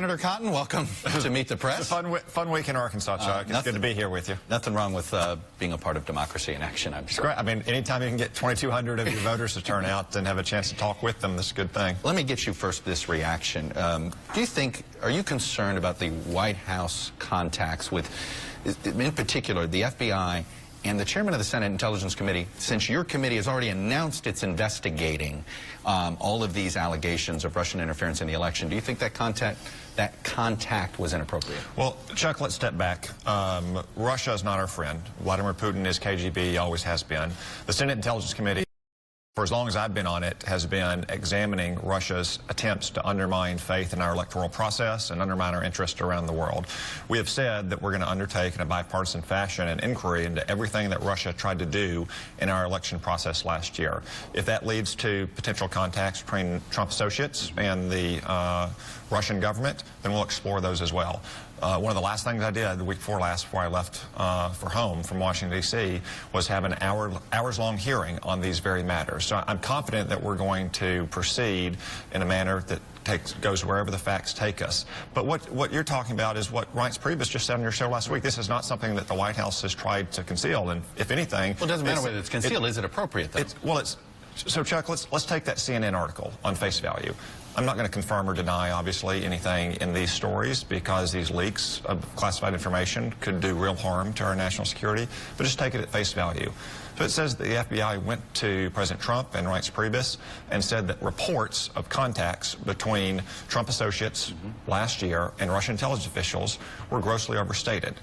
Senator Cotton, welcome to Meet the Press. It's a fun week in Arkansas, Chuck. It's good to be here with you. Nothing wrong with being a part of democracy in action, I'm sure. It's great. I mean, anytime you can get 2,200 of your voters to turn out and have a chance to talk with them, that's a good thing. Let me get you first this reaction. Are you concerned about the White House contacts with, in particular, the FBI and the chairman of the Senate Intelligence Committee, since your committee has already announced it's investigating all of these allegations of Russian interference in the election? Do you think that contact was inappropriate? Well, Chuck, let's step back. Russia is not our friend. Vladimir Putin is KGB, always has been. The Senate Intelligence Committee, for as long as I've been on it, has been examining Russia's attempts to undermine faith in our electoral process and undermine our interest around the world. We have said that we're going to undertake in a bipartisan fashion an inquiry into everything that Russia tried to do in our election process last year. If that leads to potential contacts between Trump associates and the Russian government, then we'll explore those as well. One of the last things I did the week before last, before I left for home from Washington, D.C., was have an hours-long hearing on these very matters. So I'm confident that we're going to proceed in a manner that goes wherever the facts take us. But what you're talking about is what Reince Priebus just said on your show last week. This is not something that the White House has tried to conceal. And if anything... Well, it doesn't matter whether it's concealed. Is it appropriate, though? So, Chuck, let's take that CNN article on face value. I'm not going to confirm or deny, obviously, anything in these stories because these leaks of classified information could do real harm to our national security, but just take it at face value. So it says that the FBI went to President Trump and Reince Priebus and said that reports of contacts between Trump associates last year and Russian intelligence officials were grossly overstated.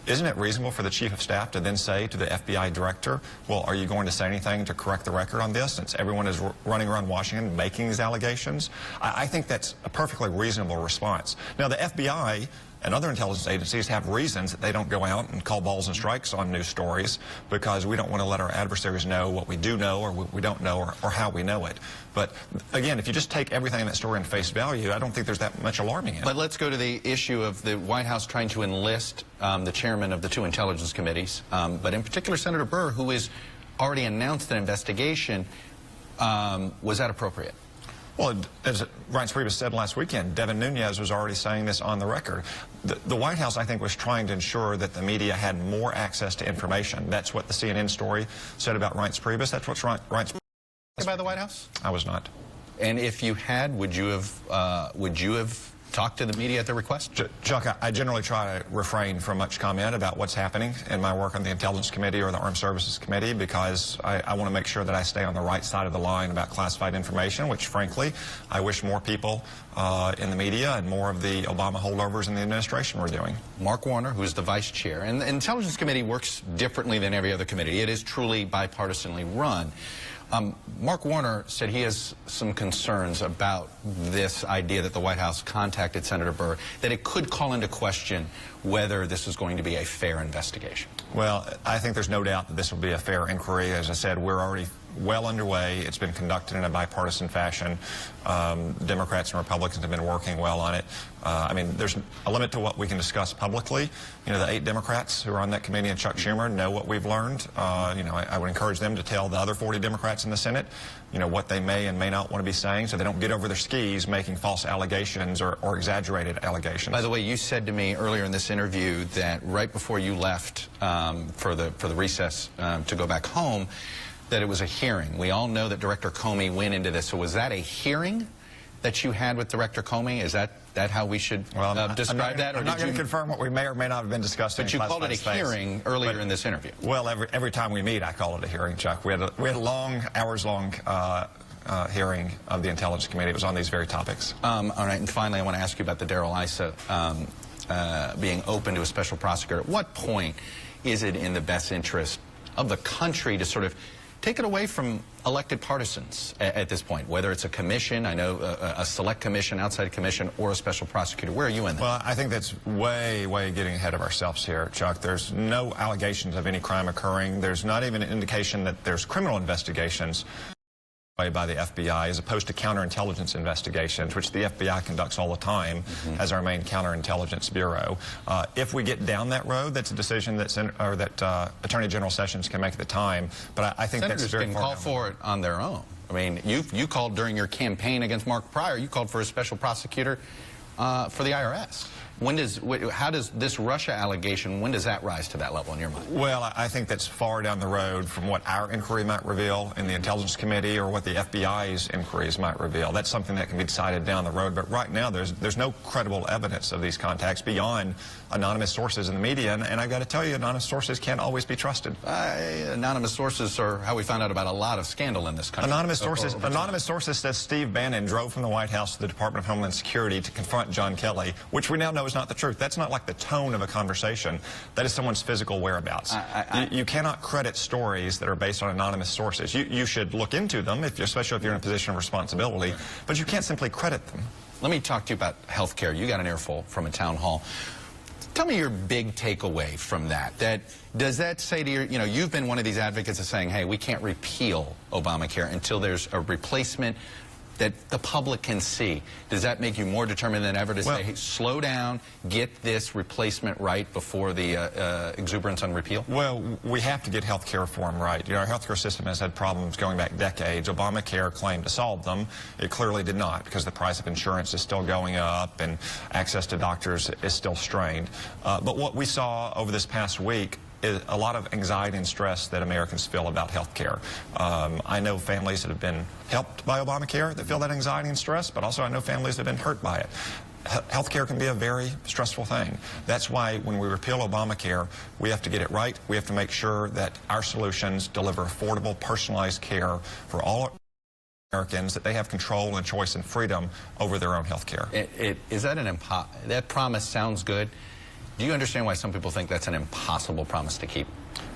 Isn't it reasonable for the Chief of Staff to then say to the FBI Director, well, are you going to say anything to correct the record on this, since everyone is running around Washington making these allegations? I think that's a perfectly reasonable response. Now, the FBI and other intelligence agencies have reasons that they don't go out and call balls and strikes on news stories because we don't want to let our adversaries know what we do know or what we don't know or how we know it. But again, if you just take everything in that story in face value, I don't think there's that much alarming in it. But let's go to the issue of the White House trying to enlist the chairman of the two intelligence committees, but in particular Senator Byrd, who has already announced an investigation. Was that appropriate? Well, as Reince Priebus said last weekend, Devin Nunes was already saying this on the record. The White House, I think, was trying to ensure that the media had more access to information. That's what the CNN story said about Reince Priebus. That's what Reince Priebus... By the White House? I was not. And if you had, would you have talked to the media at their request? Chuck, I generally try to refrain from much comment about what's happening in my work on the Intelligence Committee or the Armed Services Committee because I want to make sure that I stay on the right side of the line about classified information, which, frankly, I wish more people in the media and more of the Obama holdovers in the administration were doing. Mark Warner, who is the vice chair, and the Intelligence Committee works differently than every other committee. It is truly bipartisanly run. Mark Warner said he has some concerns about this idea that the White House contacted Senator Byrd, that it could call into question whether this is going to be a fair investigation. Well, I think there's no doubt that this will be a fair inquiry. As I said, we're already well underway. It's been conducted in a bipartisan fashion. Democrats and Republicans have been working well on it. I mean, there's a limit to what we can discuss publicly. You know, the 8 Democrats who are on that committee and Chuck Schumer know what we've learned. You know, I would encourage them to tell the other 40 Democrats in the Senate, you know, what they may and may not want to be saying so they don't get over their skis making false allegations or exaggerated allegations. By the way, you said to me earlier in this interview that right before you left for the recess to go back home, that it was a hearing. We all know that Director Comey went into this. So was that a hearing that you had with Director Comey? Is that how we should describe that? I'm not going to confirm what we may or may not have been discussing. But you called it a hearing earlier in this interview. Well, every time we meet, I call it a hearing, Chuck. We had a long, hours-long hearing of the Intelligence Committee. It was on these very topics. All right, and finally, I want to ask you about the Darrell Issa being open to a special prosecutor. At what point is it in the best interest of the country to sort of take it away from elected partisans at this point, whether it's a commission, I know a select commission, outside commission, or a special prosecutor? Where are you in that? Well, I think that's way getting ahead of ourselves here, Chuck. There's no allegations of any crime occurring. There's not even an indication that there's criminal investigations by the FBI as opposed to counterintelligence investigations, which the FBI conducts all the time as our main counterintelligence bureau. If we get down that road, that's a decision that Attorney General Sessions can make at the time. But I think Senators that's very can call for it on their own. I mean, you called during your campaign against Mark Pryor. You called for a special prosecutor for the IRS. How does this Russia allegation, when does that rise to that level in your mind? Well, I think that's far down the road from what our inquiry might reveal in the Intelligence Committee or what the FBI's inquiries might reveal. That's something that can be decided down the road. But right now, there's no credible evidence of these contacts beyond anonymous sources in the media. And I've got to tell you, anonymous sources can't always be trusted. Anonymous sources are how we found out about a lot of scandal in this country. Anonymous sources says Steve Bannon drove from the White House to the Department of Homeland Security to confront John Kelly, which we now know is not the truth. That's not like the tone of a conversation. That is someone's physical whereabouts. You cannot credit stories that are based on anonymous sources. You should look into them, especially if you're in a position of responsibility, but you can't simply credit them. Let me talk to you about health care. You got an earful from a town hall. Tell me your big takeaway from that. Does that say to you, you've been one of these advocates of saying, hey, we can't repeal Obamacare until there's a replacement that the public can see. Does that make you more determined than ever to say, hey, slow down, get this replacement right before the exuberance on repeal? Well, we have to get health care reform right. Our health care system has had problems going back decades. Obamacare claimed to solve them. It clearly did not, because the price of insurance is still going up and access to doctors is still strained. But what we saw over this past week is a lot of anxiety and stress that Americans feel about health care. I know families that have been helped by Obamacare that feel that anxiety and stress, but also I know families that have been hurt by it. Health care can be a very stressful thing. That's why when we repeal Obamacare, we have to get it right. We have to make sure that our solutions deliver affordable, personalized care for all Americans, that they have control and choice and freedom over their own health care. Is that that promise sounds good? Do you understand why some people think that's an impossible promise to keep?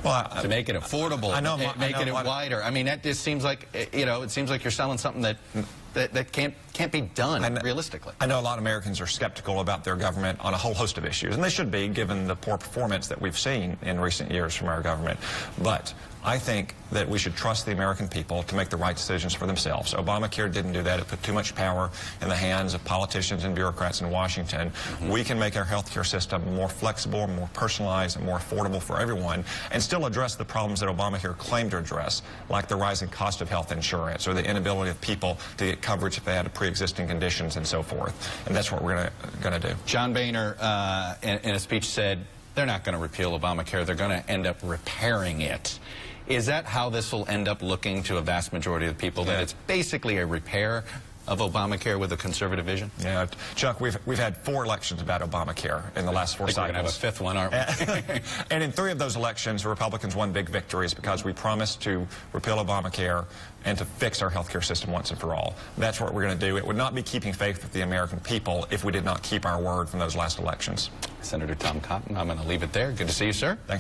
Well, to make it affordable, make it wider. I mean, that just seems like, it seems like you're selling something that can't be done realistically. I know a lot of Americans are skeptical about their government on a whole host of issues, and they should be, given the poor performance that we've seen in recent years from our government. But I think that we should trust the American people to make the right decisions for themselves. Obamacare didn't do that. It put too much power in the hands of politicians and bureaucrats in Washington. We can make our health care system more flexible, more personalized, and more affordable for everyone, and still address the problems that Obamacare claimed to address, like the rising cost of health insurance or the inability of people to get coverage if they had pre-existing conditions and so forth. And that's what we're going to do. John Boehner, in a speech, said they're not going to repeal Obamacare. They're going to end up repairing it. Is that how this will end up looking to a vast majority of the people, that it's basically a repair of Obamacare with a conservative vision? Yeah, Chuck, we've had 4 elections about Obamacare in the last 4 cycles. We're going to have a 5th one, aren't we? And in 3 of those elections, the Republicans won big victories because we promised to repeal Obamacare and to fix our health care system once and for all. That's what we're going to do. It would not be keeping faith with the American people if we did not keep our word from those last elections. Senator Tom Cotton, I'm going to leave it there. Good to see you, sir. Thanks.